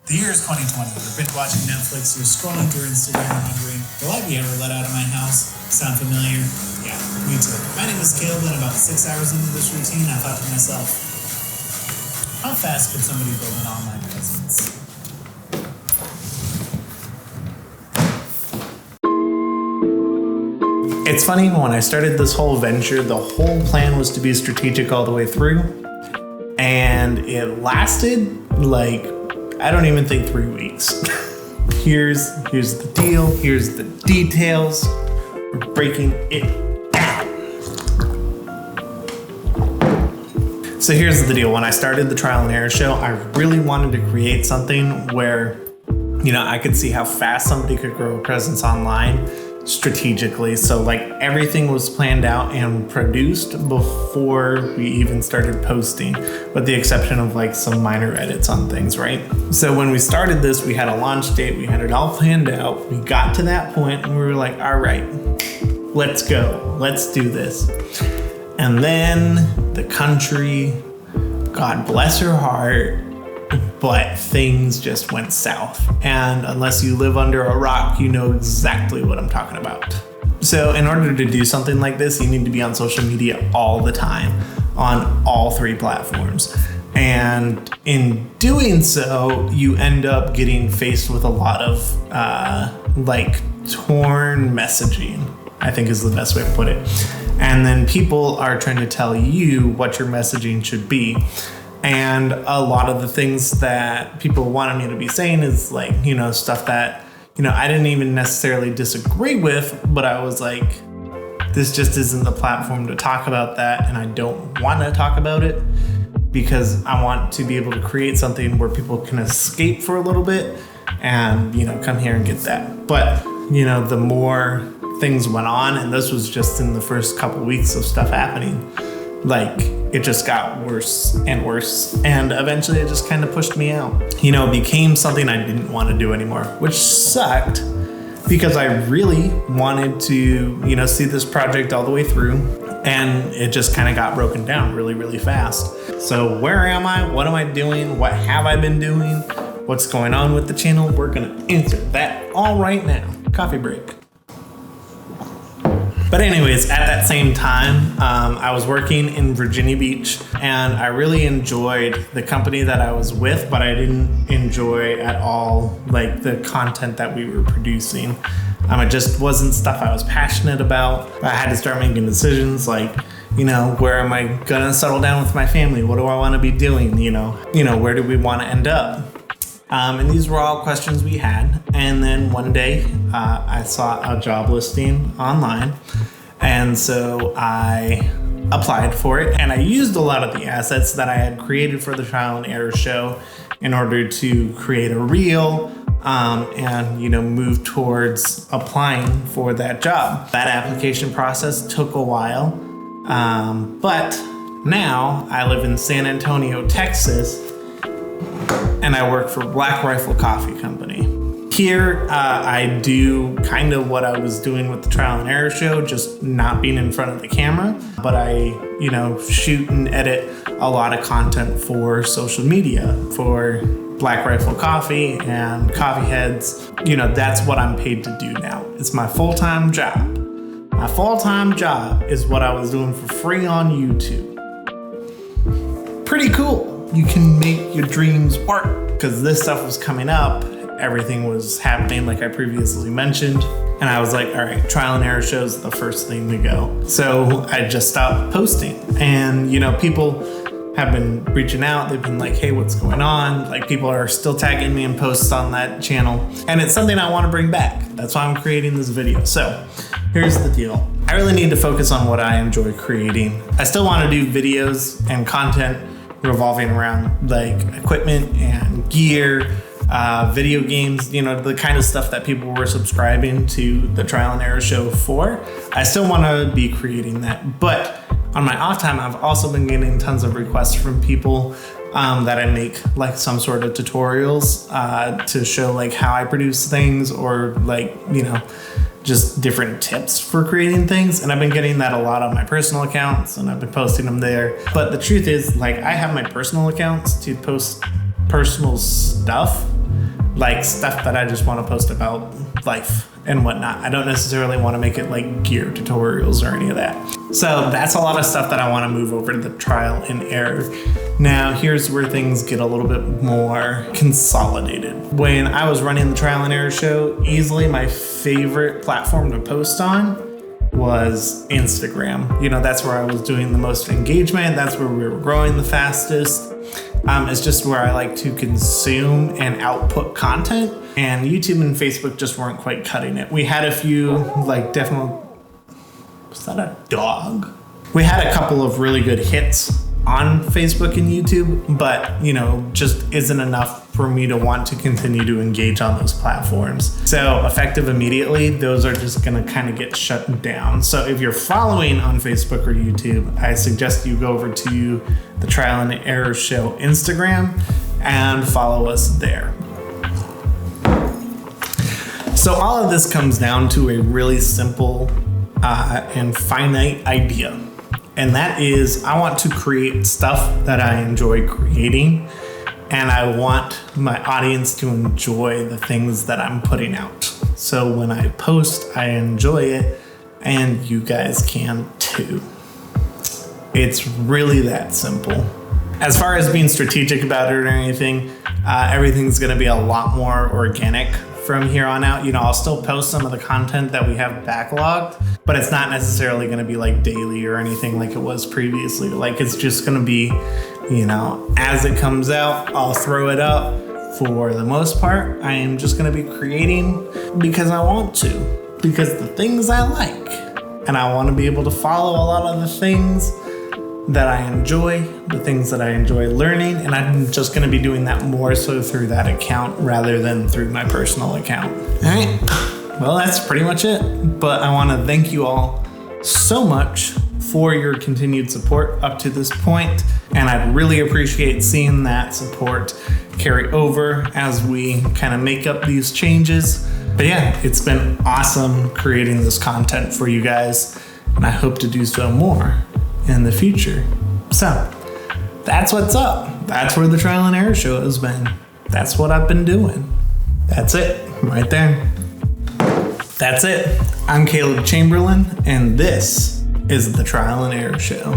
The year is 2020. You're binge watching Netflix, you're scrolling through Instagram wondering, will I be ever let out of my house? Sound familiar? Yeah, me too. My name is Caleb, and about 6 hours into this routine, I thought to myself, how fast could somebody build an online presence? It's funny, when I started this whole venture, the whole plan was to be strategic all the way through. And it lasted I don't even think 3 weeks. Here's the deal. Here's the details. We're breaking it down. So here's the deal. When I started the Trial and Error Show, I really wanted to create something where, I could see how fast somebody could grow a presence online strategically. So everything was planned out and produced before we even started posting, with the exception of some minor edits on things, right? So when we started this, we had a launch date, we had it all planned out. We got to that point and we were like, all right, let's go, let's do this. And then the country, God bless her heart, but things just went south. And unless you live under a rock, you know exactly what I'm talking about. So in order to do something like this, you need to be on social media all the time, on all 3 platforms. And in doing so, you end up getting faced with a lot of torn messaging, I think is the best way to put it. And then people are trying to tell you what your messaging should be. And a lot of the things that people wanted me to be saying is stuff that, I didn't even necessarily disagree with, but I was like, this just isn't the platform to talk about that. And I don't want to talk about it because I want to be able to create something where people can escape for a little bit and, come here and get that. But, the more things went on, and this was just in the first couple weeks of stuff happening, it just got worse and worse, and eventually it just kind of pushed me out. It became something I didn't want to do anymore, which sucked because I really wanted to, see this project all the way through, and it just kind of got broken down really, really fast. So where am I? What am I doing? What have I been doing? What's going on with the channel? We're going to answer that all right now. Coffee break. But anyways, at that same time, I was working in Virginia Beach, and I really enjoyed the company that I was with, but I didn't enjoy at all the content that we were producing. It just wasn't stuff I was passionate about. I had to start making decisions where am I gonna settle down with my family? What do I want to be doing? Where do we want to end up? And these were all questions we had. And then one day I saw a job listing online. And so I applied for it. And I used a lot of the assets that I had created for the Trial and Error Show in order to create a reel and move towards applying for that job. That application process took a while. But now I live in San Antonio, Texas, and I work for Black Rifle Coffee Company. Here, I do kind of what I was doing with the Trial and Error Show, just not being in front of the camera, but I, shoot and edit a lot of content for social media, for Black Rifle Coffee and Coffee Heads. That's what I'm paid to do now. It's my full-time job. My full-time job is what I was doing for free on YouTube. Pretty cool. You can make your dreams work, because this stuff was coming up. Everything was happening like I previously mentioned. And I was like, all right, Trial and Error Show is the first thing to go. So I just stopped posting. And, people have been reaching out. They've been like, hey, what's going on? People are still tagging me in posts on that channel. And it's something I want to bring back. That's why I'm creating this video. So here's the deal. I really need to focus on what I enjoy creating. I still want to do videos and content revolving around equipment and gear, video games, the kind of stuff that people were subscribing to the Trial and Error Show for. I still want to be creating that, but on my off time, I've also been getting tons of requests from people that I make some sort of tutorials to show how I produce things, or just different tips for creating things. And I've been getting that a lot on my personal accounts, and I've been posting them there. But the truth is, I have my personal accounts to post personal stuff, like stuff that I just want to post about life and whatnot. I don't necessarily want to make it like gear tutorials or any of that. So that's a lot of stuff that I want to move over to the trial and error. Now, here's where things get a little bit more consolidated. When I was running the trial and error show, easily my favorite platform to post on was Instagram. You know, that's where I was doing the most engagement. That's where we were growing the fastest. It's just where I like to consume and output content. And YouTube and Facebook just weren't quite cutting it. We had a few, like, definitely, was that a dog? We had a couple of really good hits on Facebook and YouTube, but, you know, just isn't enough for me to want to continue to engage on those platforms. So effective immediately, those are just gonna kind of get shut down. So if you're following on Facebook or YouTube, I suggest you go over to the Trial and Error Show Instagram and follow us there. So all of this comes down to a really simple and finite idea. And that is, I want to create stuff that I enjoy creating, and I want my audience to enjoy the things that I'm putting out. So when I post, I enjoy it, and you guys can too. It's really that simple. As far as being strategic about it or anything, everything's gonna be a lot more organic from here on out. You know, I'll still post some of the content that we have backlogged, but it's not necessarily going to be like daily or anything like it was previously. Like, it's just going to be, you know, as it comes out, I'll throw it up. For the most part, I am just going to be creating because I want to, because the things I like, and I want to be able to follow a lot of the things that I enjoy, the things that I enjoy learning, and I'm just gonna be doing that more so through that account rather than through my personal account. All right, well, that's pretty much it. But I wanna thank you all so much for your continued support up to this point, and I'd really appreciate seeing that support carry over as we kind of make up these changes. But yeah, it's been awesome creating this content for you guys, and I hope to do so more in the future. So that's what's up. That's where the Trial and Error Show has been. That's what I've been doing. That's it right there. That's it. I'm Caleb Chamberlain, and this is the Trial and Error Show.